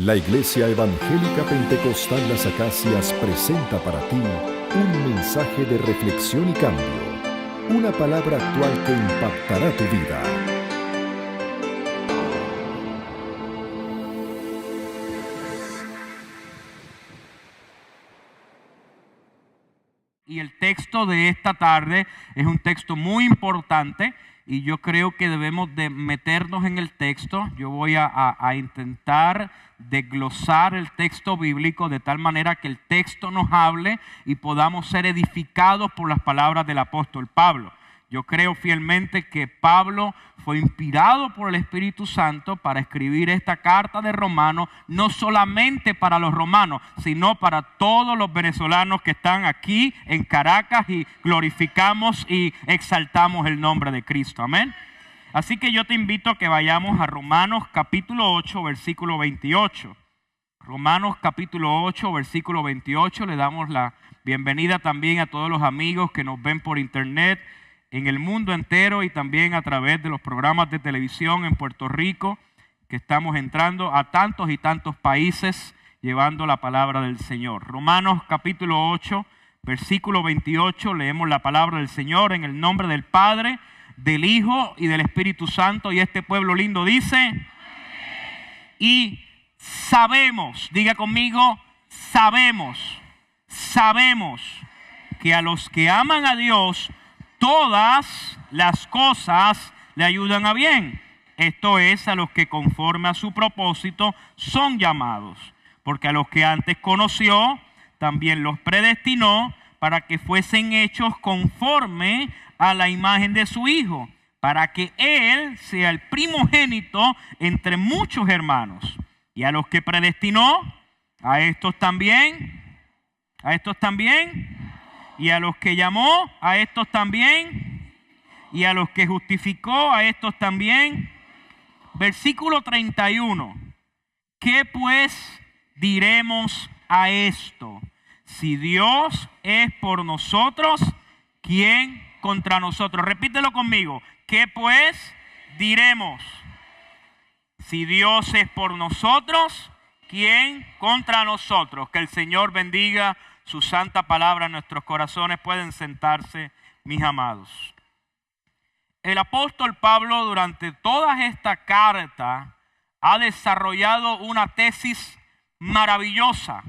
La Iglesia Evangélica Pentecostal Las Acacias presenta para ti un mensaje de reflexión y cambio, una palabra actual que impactará tu vida. Y el texto de esta tarde es un texto muy importante y yo creo que debemos de meternos en el texto. Yo voy a intentar desglosar el texto bíblico de tal manera que el texto nos hable y podamos ser edificados por las palabras del apóstol Pablo. Yo creo fielmente que Pablo fue inspirado por el Espíritu Santo para escribir esta carta de Romanos, no solamente para los romanos, sino para todos los venezolanos que están aquí en Caracas y glorificamos y exaltamos el nombre de Cristo. Amén. Así que yo te invito a que vayamos a Romanos capítulo 8, versículo 28. Romanos capítulo 8, versículo 28. Le damos la bienvenida también a todos los amigos que nos ven por internet en el mundo entero y también a través de los programas de televisión en Puerto Rico, que estamos entrando a tantos y tantos países llevando la palabra del Señor. Romanos capítulo 8, versículo 28, leemos la palabra del Señor en el nombre del Padre, del Hijo y del Espíritu Santo. Y este pueblo lindo dice, y sabemos, diga conmigo, sabemos que a los que aman a Dios, todas las cosas le ayudan a bien. Esto es, a los que conforme a su propósito son llamados. Porque a los que antes conoció, también los predestinó para que fuesen hechos conforme a la imagen de su Hijo, para que Él sea el primogénito entre muchos hermanos. Y a los que predestinó, a estos también, y a los que llamó, a estos también, y a los que justificó, a estos también. Versículo 31. ¿Qué pues diremos a esto? Si Dios es por nosotros, ¿quién contra nosotros? Repítelo conmigo. ¿Qué pues diremos? Si Dios es por nosotros, ¿quién contra nosotros? Que el Señor bendiga su santa palabra en nuestros corazones. Pueden sentarse, mis amados. El apóstol Pablo durante toda esta carta ha desarrollado una tesis maravillosa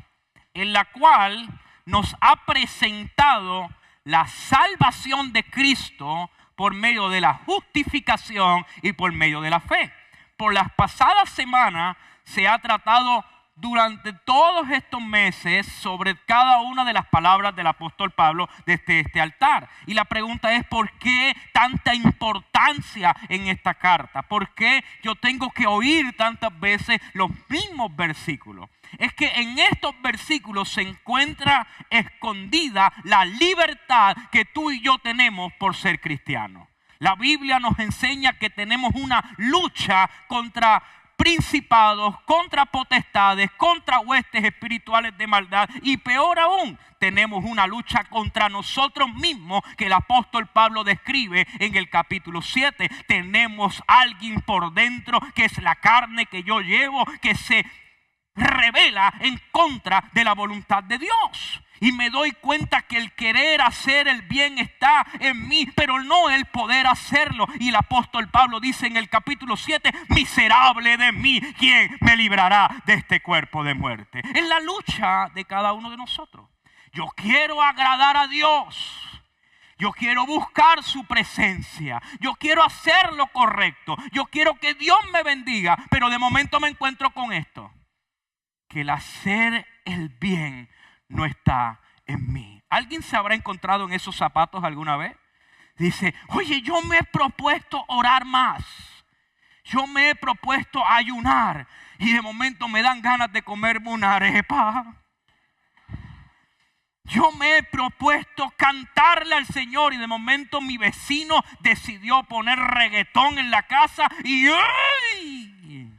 en la cual nos ha presentado la salvación de Cristo por medio de la justificación y por medio de la fe. Por las pasadas semanas se ha tratado durante todos estos meses sobre cada una de las palabras del apóstol Pablo desde este altar. Y la pregunta es, ¿por qué tanta importancia en esta carta? ¿Por qué yo tengo que oír tantas veces los mismos versículos? Es que en estos versículos se encuentra escondida la libertad que tú y yo tenemos por ser cristianos. La Biblia nos enseña que tenemos una lucha contra principados, contra potestades, contra huestes espirituales de maldad, y peor aún, tenemos una lucha contra nosotros mismos que el apóstol Pablo describe en el capítulo 7. Tenemos alguien por dentro que es la carne que yo llevo, que se revela en contra de la voluntad de Dios. Y me doy cuenta que el querer hacer el bien está en mí, pero no el poder hacerlo. Y el apóstol Pablo dice en el capítulo 7, miserable de mí, ¿quién me librará de este cuerpo de muerte? En la lucha de cada uno de nosotros. Yo quiero agradar a Dios. Yo quiero buscar su presencia. Yo quiero hacer lo correcto. Yo quiero que Dios me bendiga. Pero de momento me encuentro con esto. Que el hacer el bien no está en mí. ¿Alguien se habrá encontrado en esos zapatos alguna vez? Dice, oye, yo me he propuesto orar más. Yo me he propuesto ayunar. Y de momento me dan ganas de comerme una arepa. Yo me he propuesto cantarle al Señor y de momento mi vecino decidió poner reggaetón en la casa y ¡ay!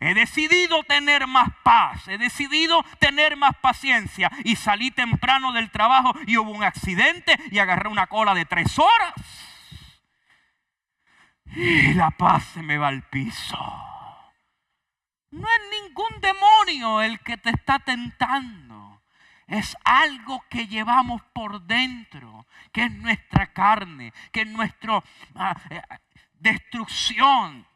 He decidido tener más paz, he decidido tener más paciencia y salí temprano del trabajo y hubo un accidente y agarré una cola de 3 horas. Y la paz se me va al piso. No es ningún demonio demonio el que te está tentando. Es algo que llevamos por dentro, que es nuestra carne, que es nuestra destrucción,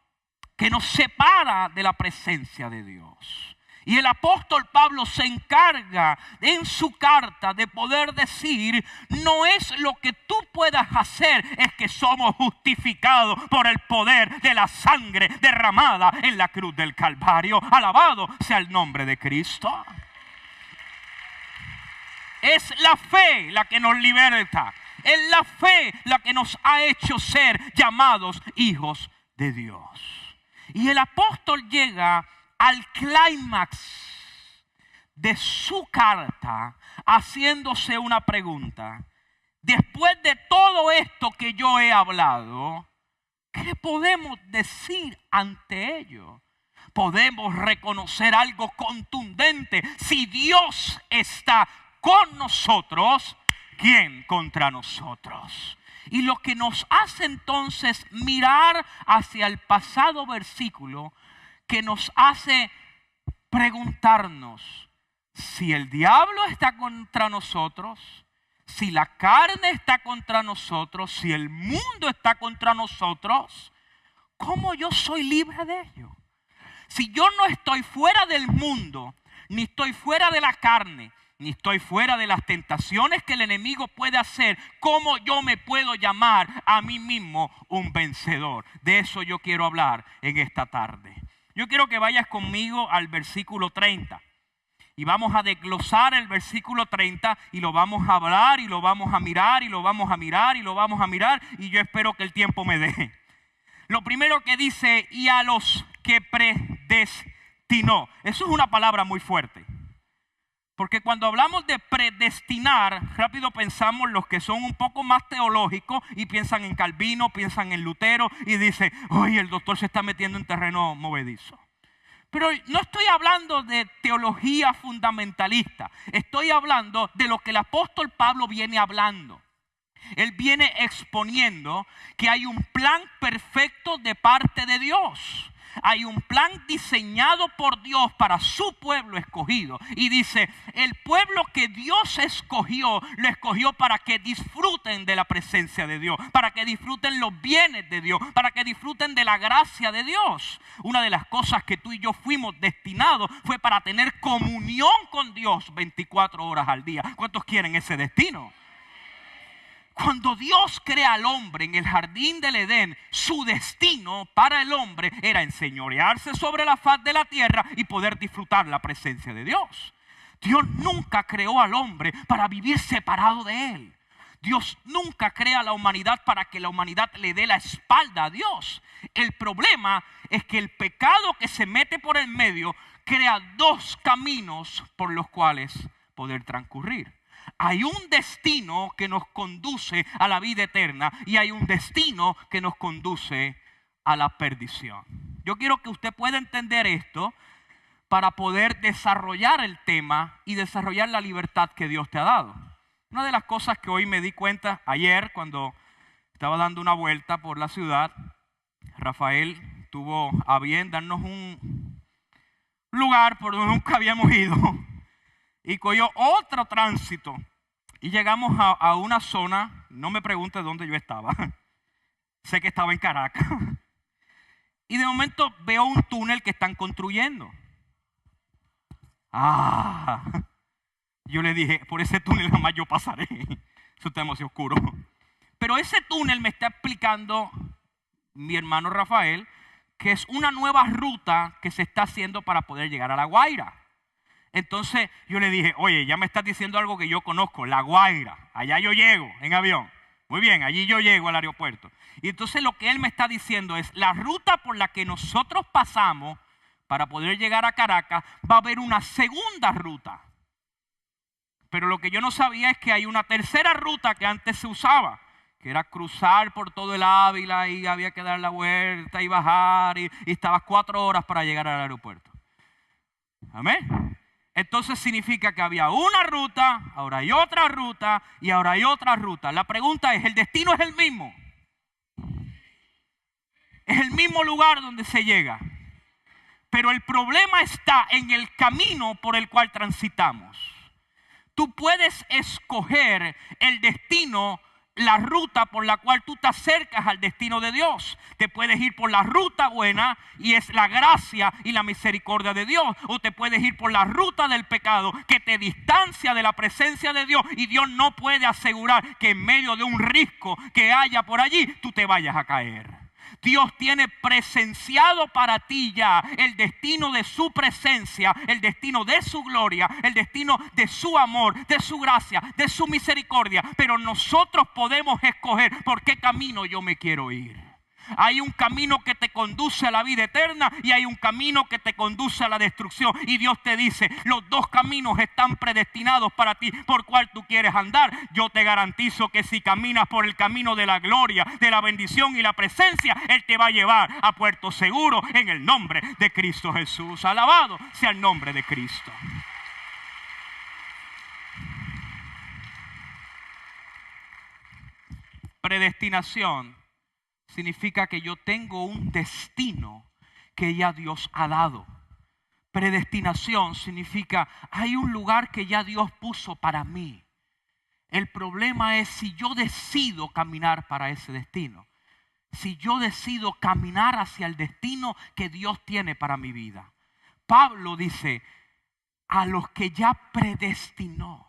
que nos separa de la presencia de Dios. Y el apóstol Pablo se encarga en su carta de poder decir, no es lo que tú puedas hacer, es que somos justificados por el poder de la sangre derramada en la cruz del Calvario. Alabado sea el nombre de Cristo. Es la fe la que nos liberta. Es la fe la que nos ha hecho ser llamados hijos de Dios. Y el apóstol llega al clímax de su carta haciéndose una pregunta. Después de todo esto que yo he hablado, ¿qué podemos decir ante ello? Podemos reconocer algo contundente. Si Dios está con nosotros, ¿quién contra nosotros? Y lo que nos hace entonces mirar hacia el pasado versículo, que nos hace preguntarnos si el diablo está contra nosotros, si la carne está contra nosotros, si el mundo está contra nosotros, ¿cómo yo soy libre de ello? Si yo no estoy fuera del mundo, ni estoy fuera de la carne, ni estoy fuera de las tentaciones que el enemigo puede hacer, ¿cómo yo me puedo llamar a mí mismo un vencedor? De eso yo quiero hablar en esta tarde. Yo quiero que vayas conmigo al versículo 30. Y vamos a desglosar el versículo 30 y lo vamos a hablar y lo vamos a mirar y lo vamos a mirar y lo vamos a mirar. Y yo espero que el tiempo me deje. Lo primero que dice, y a los que predestinó. Eso es una palabra muy fuerte. Porque cuando hablamos de predestinar, rápido pensamos los que son un poco más teológicos y piensan en Calvino, piensan en Lutero y dicen, oye, el doctor se está metiendo en terreno movedizo. Pero no estoy hablando de teología fundamentalista, estoy hablando de lo que el apóstol Pablo viene hablando. Él viene exponiendo que hay un plan perfecto de parte de Dios. Hay un plan diseñado por Dios para su pueblo escogido. Y dice, el pueblo que Dios escogió, lo escogió para que disfruten de la presencia de Dios, para que disfruten los bienes de Dios, para que disfruten de la gracia de Dios. Una de las cosas que tú y yo fuimos destinados fue para tener comunión con Dios 24 horas al día. ¿Cuántos quieren ese destino? Cuando Dios crea al hombre en el jardín del Edén, su destino para el hombre era enseñorearse sobre la faz de la tierra y poder disfrutar la presencia de Dios. Dios nunca creó al hombre para vivir separado de él. Dios nunca crea a la humanidad para que la humanidad le dé la espalda a Dios. El problema es que el pecado que se mete por el medio crea dos caminos por los cuales poder transcurrir. Hay un destino que nos conduce a la vida eterna y hay un destino que nos conduce a la perdición. Yo quiero que usted pueda entender esto para poder desarrollar el tema y desarrollar la libertad que Dios te ha dado. Una de las cosas que hoy me di cuenta ayer cuando estaba dando una vuelta por la ciudad, Rafael tuvo a bien darnos un lugar por donde nunca habíamos ido. Y cogió otro tránsito. Y llegamos a una zona, no me pregunte dónde yo estaba. Sé que estaba en Caracas. Y de momento veo un túnel que están construyendo. Yo le dije, por ese túnel jamás yo pasaré. Eso está demasiado oscuro. Pero ese túnel me está explicando mi hermano Rafael que es una nueva ruta que se está haciendo para poder llegar a La Guaira. Entonces yo le dije, oye, ya me estás diciendo algo que yo conozco, La Guaira. Allá yo llego en avión. Muy bien, allí yo llego al aeropuerto. Y entonces lo que él me está diciendo es, la ruta por la que nosotros pasamos para poder llegar a Caracas, va a haber una segunda ruta. Pero lo que yo no sabía es que hay una tercera ruta que antes se usaba, que era cruzar por todo el Ávila y había que dar la vuelta y bajar y estabas 4 horas para llegar al aeropuerto. Amén. Entonces significa que había una ruta, ahora hay otra ruta y ahora hay otra ruta. La pregunta es, ¿el destino es el mismo? ¿Es el mismo lugar donde se llega? Pero el problema está en el camino por el cual transitamos. Tú puedes escoger el destino, la ruta por la cual tú te acercas al destino de Dios. Te puedes ir por la ruta buena y es la gracia y la misericordia de Dios. O te puedes ir por la ruta del pecado que te distancia de la presencia de Dios. Y Dios no puede asegurar que en medio de un risco que haya por allí tú te vayas a caer. Dios tiene presenciado para ti ya el destino de su presencia, el destino de su gloria, el destino de su amor, de su gracia, de su misericordia. Pero nosotros podemos escoger por qué camino yo me quiero ir. Hay un camino que te conduce a la vida eterna y hay un camino que te conduce a la destrucción. Y Dios te dice, los dos caminos están predestinados para ti, por cuál tú quieres andar. Yo te garantizo que si caminas por el camino de la gloria, de la bendición y la presencia, Él te va a llevar a puerto seguro en el nombre de Cristo Jesús. Alabado sea el nombre de Cristo. Predestinación significa que yo tengo un destino que ya Dios ha dado. Predestinación significa hay un lugar que ya Dios puso para mí. El problema es si yo decido caminar para ese destino. Si yo decido caminar hacia el destino que Dios tiene para mi vida. Pablo dice, a los que ya predestinó.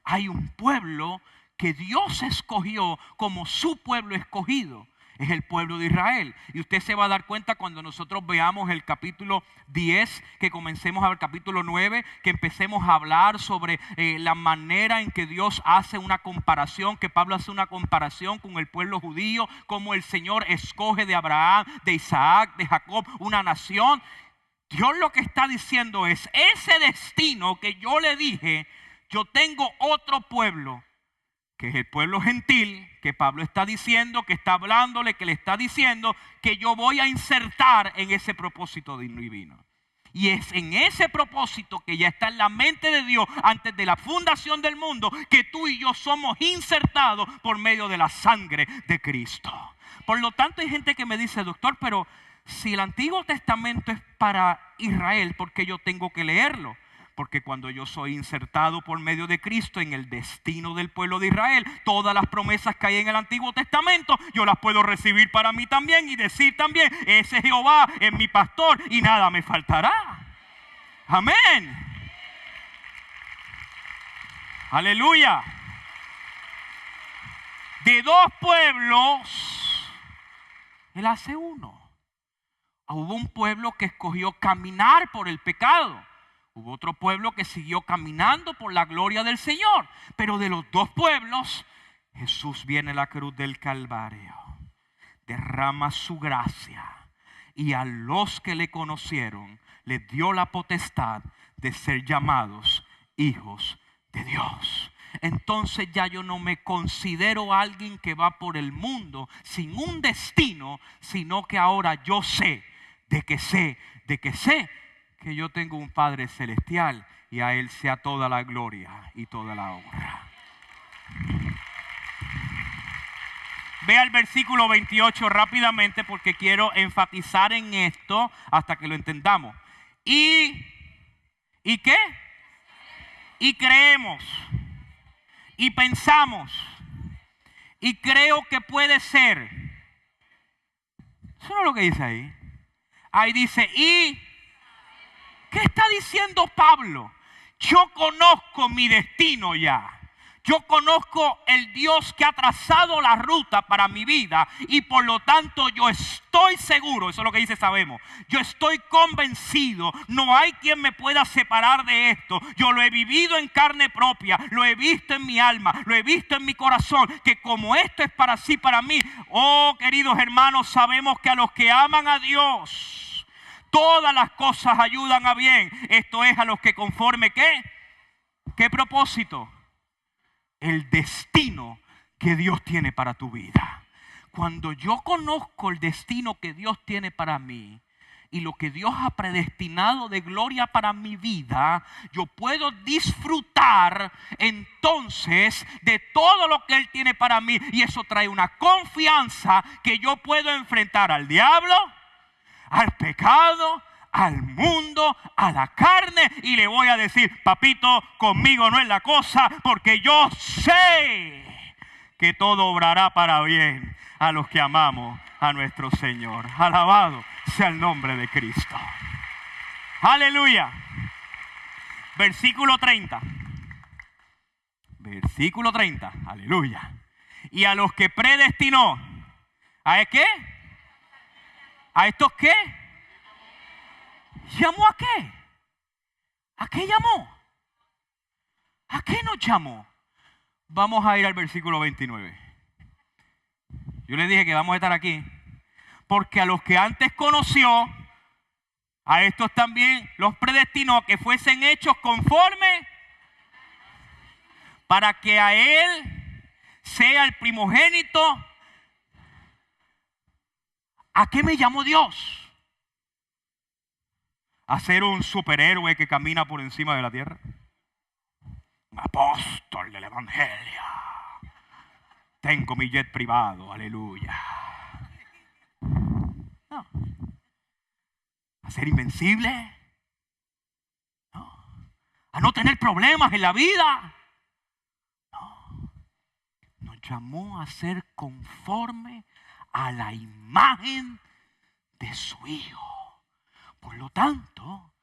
Hay un pueblo que Dios escogió como su pueblo escogido. Es el pueblo de Israel. Y usted se va a dar cuenta cuando nosotros veamos el capítulo 10, que comencemos a ver capítulo 9, que empecemos a hablar sobre la manera en que Dios hace una comparación, que Pablo hace una comparación con el pueblo judío, como el Señor escoge de Abraham, de Isaac, de Jacob, una nación. Dios lo que está diciendo es, ese destino que yo le dije, yo tengo otro pueblo, que es el pueblo gentil, que Pablo está diciendo, que está hablándole, que le está diciendo que yo voy a insertar en ese propósito divino. Y es en ese propósito que ya está en la mente de Dios antes de la fundación del mundo, que tú y yo somos insertados por medio de la sangre de Cristo. Por lo tanto, hay gente que me dice, doctor, pero si el Antiguo Testamento es para Israel, ¿por qué yo tengo que leerlo? Porque cuando yo soy insertado por medio de Cristo en el destino del pueblo de Israel, todas las promesas que hay en el Antiguo Testamento, yo las puedo recibir para mí también y decir también, ese Jehová es mi pastor y nada me faltará. Amén. Aleluya. De dos pueblos, Él hace uno. Hubo un pueblo que escogió caminar por el pecado. Hubo otro pueblo que siguió caminando por la gloria del Señor. Pero de los dos pueblos, Jesús viene a la cruz del Calvario. Derrama su gracia. Y a los que le conocieron, les dio la potestad de ser llamados hijos de Dios. Entonces ya yo no me considero alguien que va por el mundo sin un destino, sino que ahora yo sé que yo tengo un Padre celestial y a Él sea toda la gloria y toda la honra. Vea el versículo 28 rápidamente porque quiero enfatizar en esto hasta que lo entendamos. ¿Y qué? Y creemos. Y pensamos. Y creo que puede ser. Eso no es lo que dice ahí. Ahí dice, y... ¿qué está diciendo Pablo? Yo conozco mi destino ya. Yo conozco el Dios que ha trazado la ruta para mi vida y por lo tanto yo estoy seguro, eso es lo que dice sabemos, yo estoy convencido, no hay quien me pueda separar de esto. Yo lo he vivido en carne propia, lo he visto en mi alma, lo he visto en mi corazón, que como esto es para sí, para mí, oh queridos hermanos, sabemos que a los que aman a Dios, todas las cosas ayudan a bien. Esto es a los que conforme ¿qué? ¿Qué propósito? El destino que Dios tiene para tu vida. Cuando yo conozco el destino que Dios tiene para mí y lo que Dios ha predestinado de gloria para mi vida, yo puedo disfrutar entonces de todo lo que Él tiene para mí. Y eso trae una confianza que yo puedo enfrentar al diablo, al pecado, al mundo, a la carne, y le voy a decir: papito, conmigo no es la cosa, porque yo sé que todo obrará para bien a los que amamos a nuestro Señor. Alabado sea el nombre de Cristo. Aleluya. Versículo 30. Versículo 30. Aleluya. Y a los que predestinó, ¿a qué? ¿A estos qué? ¿Llamó a qué? ¿A qué llamó? ¿A qué nos llamó? Vamos a ir al versículo 29. Yo les dije que vamos a estar aquí. Porque a los que antes conoció, a estos también los predestinó que fuesen hechos conforme, para que a él sea el primogénito. ¿A qué me llamó Dios? ¿A ser un superhéroe que camina por encima de la tierra? Un apóstol del evangelio. Tengo mi jet privado, aleluya. No. ¿A ser invencible? No. ¿A no tener problemas en la vida? No. Nos llamó a ser conforme a la imagen de su Hijo. Por lo tanto,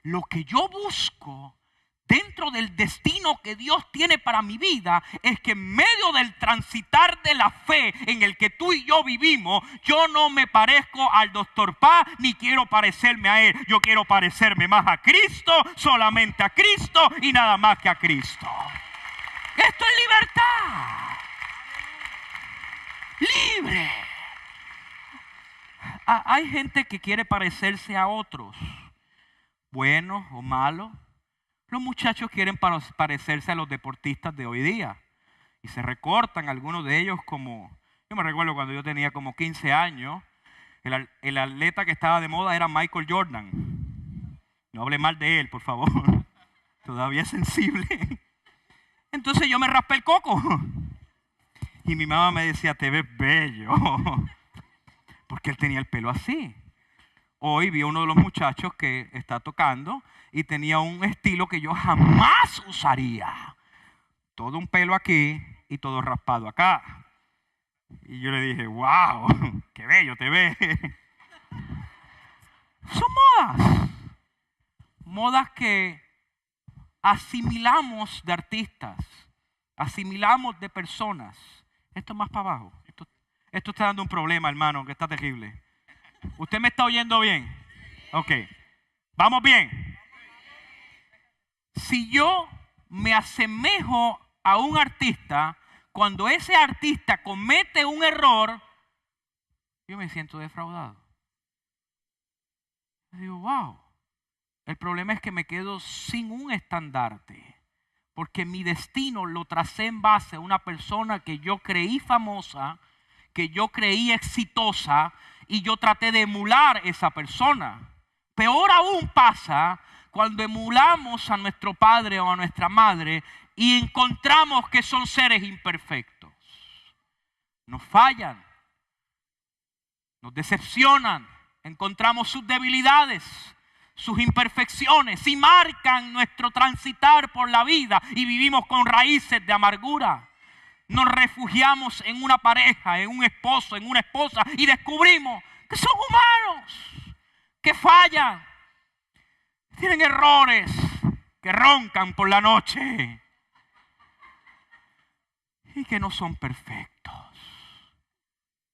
lo que yo busco dentro del destino que Dios tiene para mi vida es que en medio del transitar de la fe en el que tú y yo vivimos, yo no me parezco al Dr. Paz ni quiero parecerme a él. Yo quiero parecerme más a Cristo, solamente a Cristo y nada más que a Cristo. Esto es libertad. Libre. Hay gente que quiere parecerse a otros, buenos o malos. Los muchachos quieren parecerse a los deportistas de hoy día y se recortan algunos de ellos como... Yo me recuerdo cuando yo tenía como 15 años, el atleta que estaba de moda era Michael Jordan. No hable mal de él, por favor. Todavía es sensible. Entonces yo me raspé el coco. Y mi mamá me decía: te ves bello. Porque él tenía el pelo así. Hoy vi a uno de los muchachos que está tocando y tenía un estilo que yo jamás usaría. Todo un pelo aquí y todo raspado acá. Y yo le dije: wow, qué bello te ves. Son modas. Modas que asimilamos de artistas. Asimilamos de personas. Esto es más para abajo. Esto está dando un problema, hermano, que está terrible. ¿Usted me está oyendo bien? Ok. ¿Vamos bien? Si yo me asemejo a un artista, cuando ese artista comete un error, yo me siento defraudado. Digo: wow. El problema es que me quedo sin un estandarte. Porque mi destino lo tracé en base a una persona que yo creí famosa, que yo creí exitosa, y yo traté de emular esa persona. Peor aún pasa cuando emulamos a nuestro padre o a nuestra madre y encontramos que son seres imperfectos. Nos fallan, nos decepcionan, encontramos sus debilidades, sus imperfecciones y marcan nuestro transitar por la vida y vivimos con raíces de amargura. Nos refugiamos en una pareja, en un esposo, en una esposa y descubrimos que son humanos, que fallan, tienen errores, que roncan por la noche y que no son perfectos.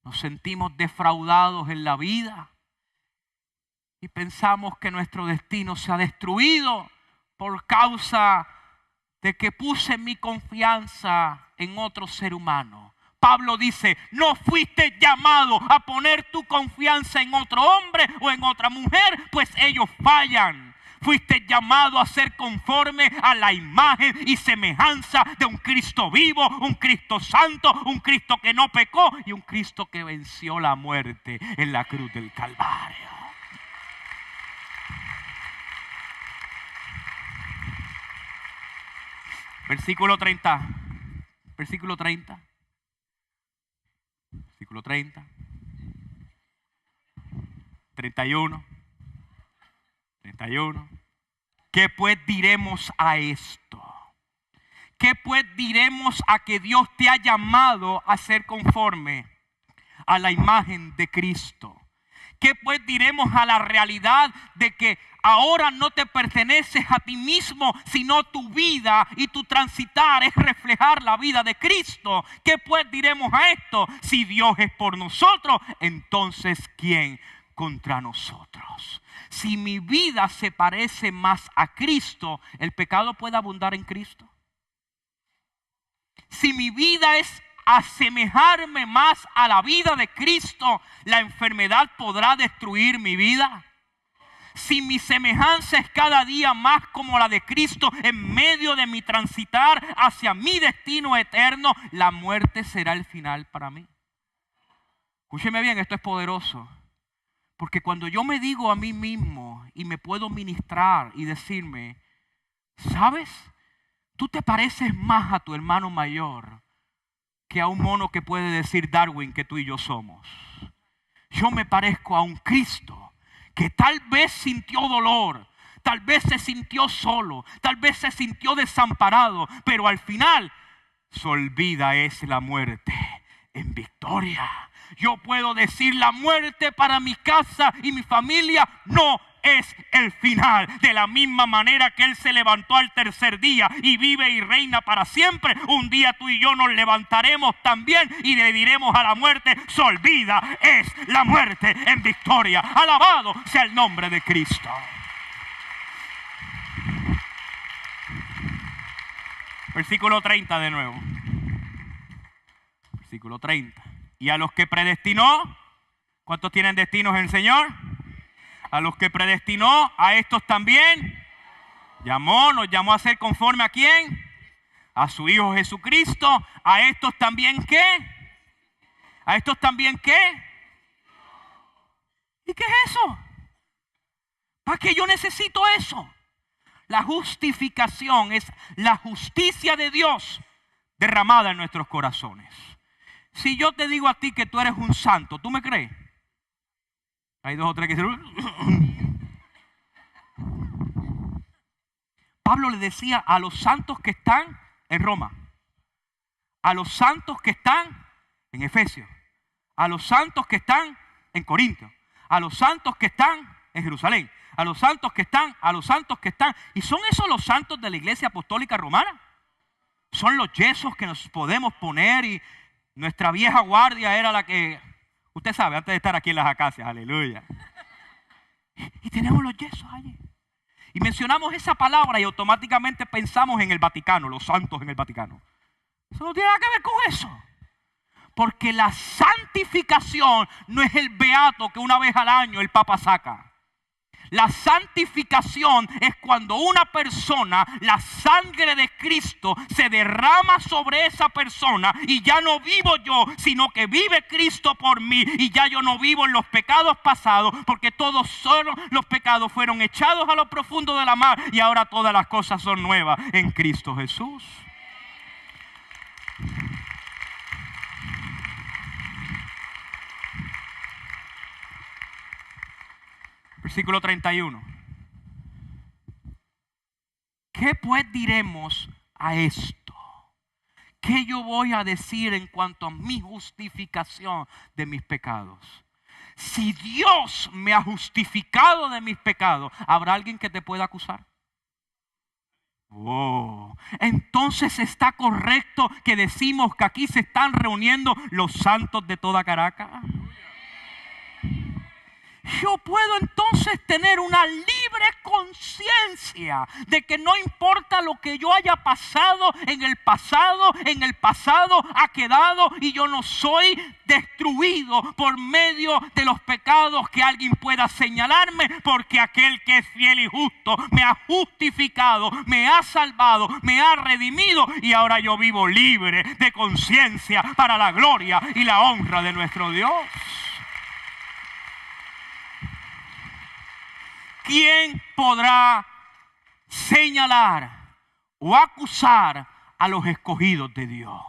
Nos sentimos defraudados en la vida y pensamos que nuestro destino se ha destruido por causa de que puse mi confianza en otro ser humano. Pablo dice: no fuiste llamado a poner tu confianza en otro hombre o en otra mujer, pues ellos fallan. Fuiste llamado a ser conforme a la imagen y semejanza de un Cristo vivo, un Cristo santo, un Cristo que no pecó y un Cristo que venció la muerte en la cruz del Calvario. Versículo 30. Versículo 30. Versículo 30. 31. 31. ¿Qué pues diremos a esto? ¿Qué pues diremos a que Dios te ha llamado a ser conforme a la imagen de Cristo? ¿Qué pues diremos a la realidad de que ahora no te perteneces a ti mismo, sino tu vida y tu transitar es reflejar la vida de Cristo? ¿Qué pues diremos a esto? Si Dios es por nosotros, entonces ¿quién contra nosotros? Si mi vida se parece más a Cristo, ¿el pecado puede abundar en Cristo? Si mi vida es asemejarme más a la vida de Cristo, ¿la enfermedad podrá destruir mi vida? Si mi semejanza es cada día más como la de Cristo en medio de mi transitar hacia mi destino eterno, ¿la muerte será el final para mí? Escúcheme bien, esto es poderoso. Porque cuando yo me digo a mí mismo y me puedo ministrar y decirme, ¿sabes? Tú te pareces más a tu hermano mayor que a un mono que puede decir Darwin que tú y yo somos. Yo me parezco a un Cristo que tal vez sintió dolor, tal vez se sintió solo, tal vez se sintió desamparado, pero al final su olvida es la muerte en victoria. Yo puedo decir, la muerte para mi casa y mi familia no es el final. De la misma manera que Él se levantó al tercer día y vive y reina para siempre, un día tú y yo nos levantaremos también y le diremos a la muerte, su olvida es la muerte en victoria. Alabado sea el nombre de Cristo. Versículo 30 de nuevo. Versículo 30. Y a los que predestinó, ¿cuántos tienen destinos en el Señor? A los que predestinó, a estos también llamó, nos llamó a ser conforme ¿a quién? A su Hijo Jesucristo. A estos también ¿qué? A estos también ¿qué? ¿Y qué es eso? ¿Para qué yo necesito eso? La justificación es la justicia de Dios derramada en nuestros corazones. Si yo te digo a ti que tú eres un santo, ¿tú me crees? Hay dos o tres que dicen. Pablo le decía a los santos que están en Roma, a los santos que están en Efesios, a los santos que están en Corinto, a los santos que están en Jerusalén, a los santos que están, y son esos los santos de la Iglesia Apostólica Romana. Son los yesos que nos podemos poner y nuestra vieja guardia era la que, usted sabe, antes de estar aquí en las acacias, aleluya. Y tenemos los yesos allí. Y mencionamos esa palabra y automáticamente pensamos en el Vaticano, los santos en el Vaticano. Eso no tiene nada que ver con eso. Porque la santificación no es el beato que una vez al año el Papa saca. La santificación es cuando una persona, la sangre de Cristo se derrama sobre esa persona y ya no vivo yo, sino que vive Cristo por mí y ya yo no vivo en los pecados pasados, porque todos solo los pecados fueron echados a lo profundo de la mar y ahora todas las cosas son nuevas en Cristo Jesús. Versículo 31. ¿Qué pues diremos a esto? ¿Qué yo voy a decir en cuanto a mi justificación de mis pecados? Si Dios me ha justificado de mis pecados, ¿habrá alguien que te pueda acusar? Entonces está correcto que decimos que aquí se están reuniendo los santos de toda Caracas. Yo puedo entonces tener una libre conciencia de que no importa lo que yo haya pasado en el pasado ha quedado y yo no soy destruido por medio de los pecados que alguien pueda señalarme, porque aquel que es fiel y justo me ha justificado, me ha salvado, me ha redimido y ahora yo vivo libre de conciencia para la gloria y la honra de nuestro Dios. ¿Quién podrá señalar o acusar a los escogidos de Dios?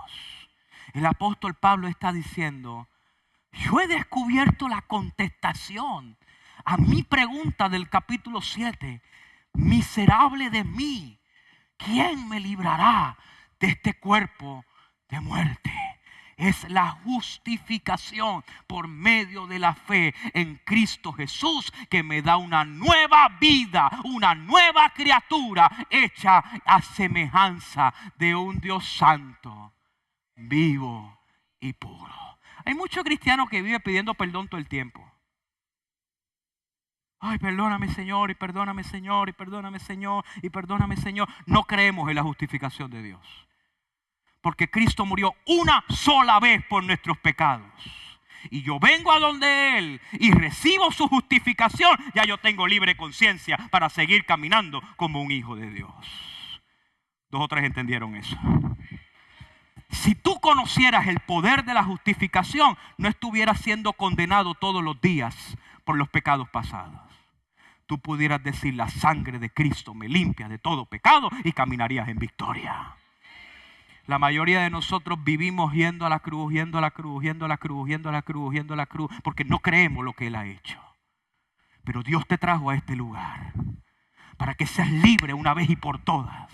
El apóstol Pablo está diciendo, yo he descubierto la contestación a mi pregunta del capítulo 7, miserable de mí, ¿quién me librará de este cuerpo de muerte? Es la justificación por medio de la fe en Cristo Jesús que me da una nueva vida, una nueva criatura hecha a semejanza de un Dios santo, vivo y puro. Hay muchos cristianos que viven pidiendo perdón todo el tiempo. Ay, perdóname Señor, y perdóname Señor, y perdóname Señor, y perdóname Señor. No creemos en la justificación de Dios. Porque Cristo murió una sola vez por nuestros pecados. Y yo vengo a donde Él y recibo su justificación. Ya yo tengo libre conciencia para seguir caminando como un hijo de Dios. 2 o 3 entendieron eso. Si tú conocieras el poder de la justificación, no estuvieras siendo condenado todos los días por los pecados pasados. Tú pudieras decir: la sangre de Cristo me limpia de todo pecado, y caminarías en victoria. La mayoría de nosotros vivimos yendo a la cruz, yendo a la cruz, yendo a la cruz, yendo a la cruz, yendo a la cruz, porque no creemos lo que Él ha hecho. Pero Dios te trajo a este lugar para que seas libre una vez y por todas.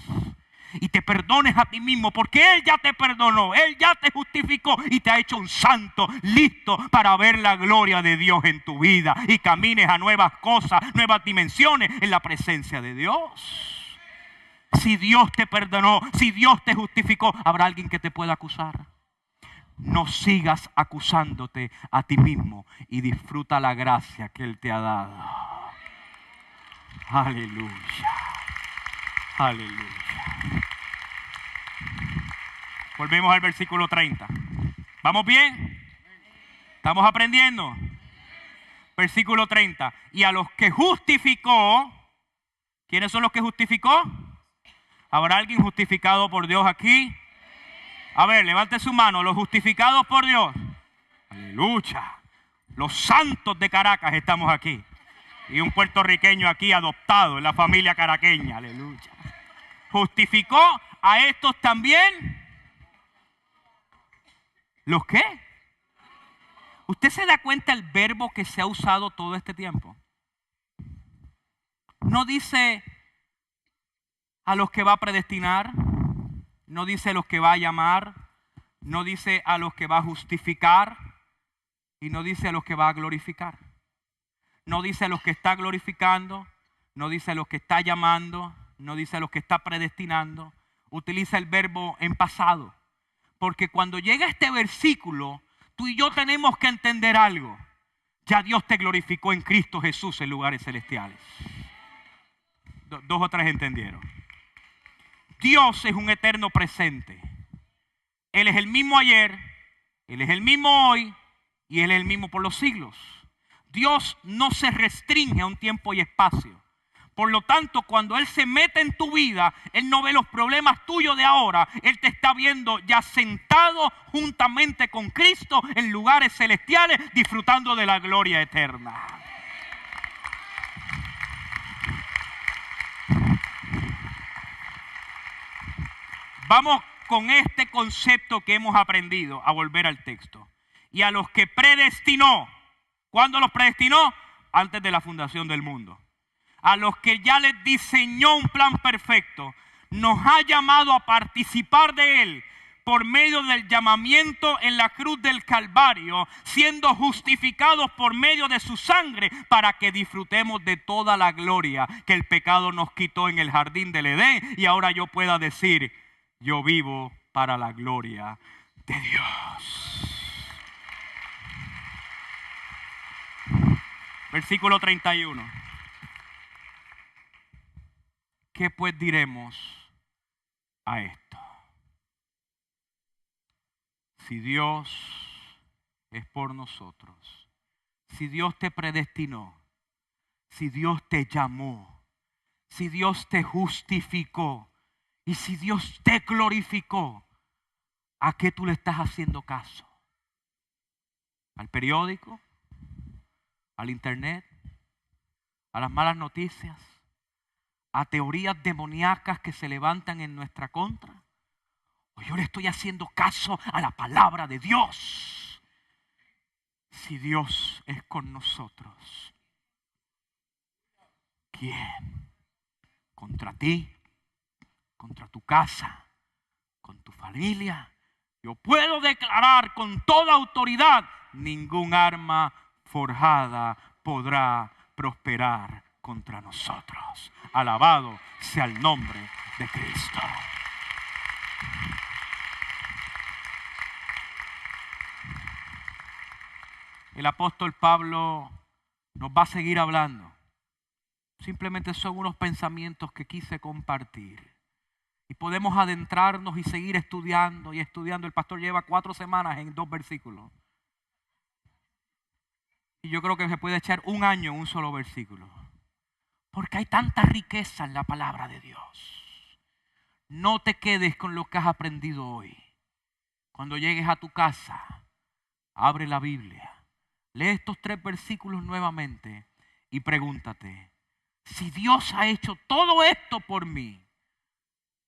Y te perdones a ti mismo, porque Él ya te perdonó, Él ya te justificó y te ha hecho un santo, listo para ver la gloria de Dios en tu vida. Y camines a nuevas cosas, nuevas dimensiones en la presencia de Dios. Si Dios te perdonó, si Dios te justificó, ¿habrá alguien que te pueda acusar? No sigas acusándote a ti mismo y disfruta la gracia que Él te ha dado. Aleluya. Aleluya. Volvemos al versículo 30. ¿Vamos bien? ¿Estamos aprendiendo? Versículo 30. Y a los que justificó, ¿quiénes son los que justificó? ¿Habrá alguien justificado por Dios aquí? A ver, levante su mano. Los justificados por Dios. Aleluya. Los santos de Caracas estamos aquí. Y un puertorriqueño aquí adoptado en la familia caraqueña. Aleluya. Justificó a estos también. ¿Los qué? ¿Usted se da cuenta el verbo que se ha usado todo este tiempo? No dice a los que va a predestinar, no dice a los que va a llamar, no dice a los que va a justificar y no dice a los que va a glorificar. No dice a los que está glorificando, no dice a los que está llamando, no dice a los que está predestinando. Utiliza el verbo en pasado. Porque cuando llega este versículo, tú y yo tenemos que entender algo. Ya Dios te glorificó en Cristo Jesús en lugares celestiales. 2 o 3 entendieron. Dios es un eterno presente. Él es el mismo ayer, Él es el mismo hoy y Él es el mismo por los siglos. Dios no se restringe a un tiempo y espacio. Por lo tanto, cuando Él se mete en tu vida, Él no ve los problemas tuyos de ahora. Él te está viendo ya sentado juntamente con Cristo en lugares celestiales, disfrutando de la gloria eterna. Vamos con este concepto que hemos aprendido a volver al texto. Y a los que predestinó. ¿Cuándo los predestinó? Antes de la fundación del mundo. A los que ya les diseñó un plan perfecto, nos ha llamado a participar de Él por medio del llamamiento en la cruz del Calvario, siendo justificados por medio de su sangre para que disfrutemos de toda la gloria que el pecado nos quitó en el jardín del Edén. Y ahora yo pueda decir: yo vivo para la gloria de Dios. Versículo 31. ¿Qué pues diremos a esto? Si Dios es por nosotros, si Dios te predestinó, si Dios te llamó, si Dios te justificó y si Dios te glorificó, ¿a qué tú le estás haciendo caso? ¿Al periódico? ¿Al internet? ¿A las malas noticias? ¿A teorías demoníacas que se levantan en nuestra contra? ¿O yo le estoy haciendo caso a la palabra de Dios? Si Dios es con nosotros, ¿quién? Contra ti, contra tu casa, con tu familia. Yo puedo declarar con toda autoridad, ningún arma forjada podrá prosperar contra nosotros. Alabado sea el nombre de Cristo. El apóstol Pablo nos va a seguir hablando. Simplemente son unos pensamientos que quise compartir. Y podemos adentrarnos y seguir estudiando y estudiando. El pastor lleva 4 semanas en 2 versículos. Y yo creo que se puede echar 1 año en un solo versículo. Porque hay tanta riqueza en la palabra de Dios. No te quedes con lo que has aprendido hoy. Cuando llegues a tu casa, abre la Biblia. Lee estos 3 versículos nuevamente y pregúntate, si Dios ha hecho todo esto por mí,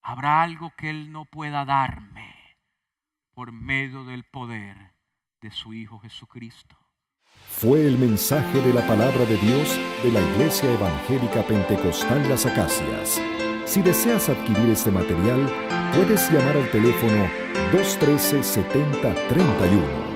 ¿habrá algo que Él no pueda darme por medio del poder de su Hijo Jesucristo? Fue el mensaje de la palabra de Dios de la Iglesia Evangélica Pentecostal Las Acacias. Si deseas adquirir este material, puedes llamar al teléfono 213-7031.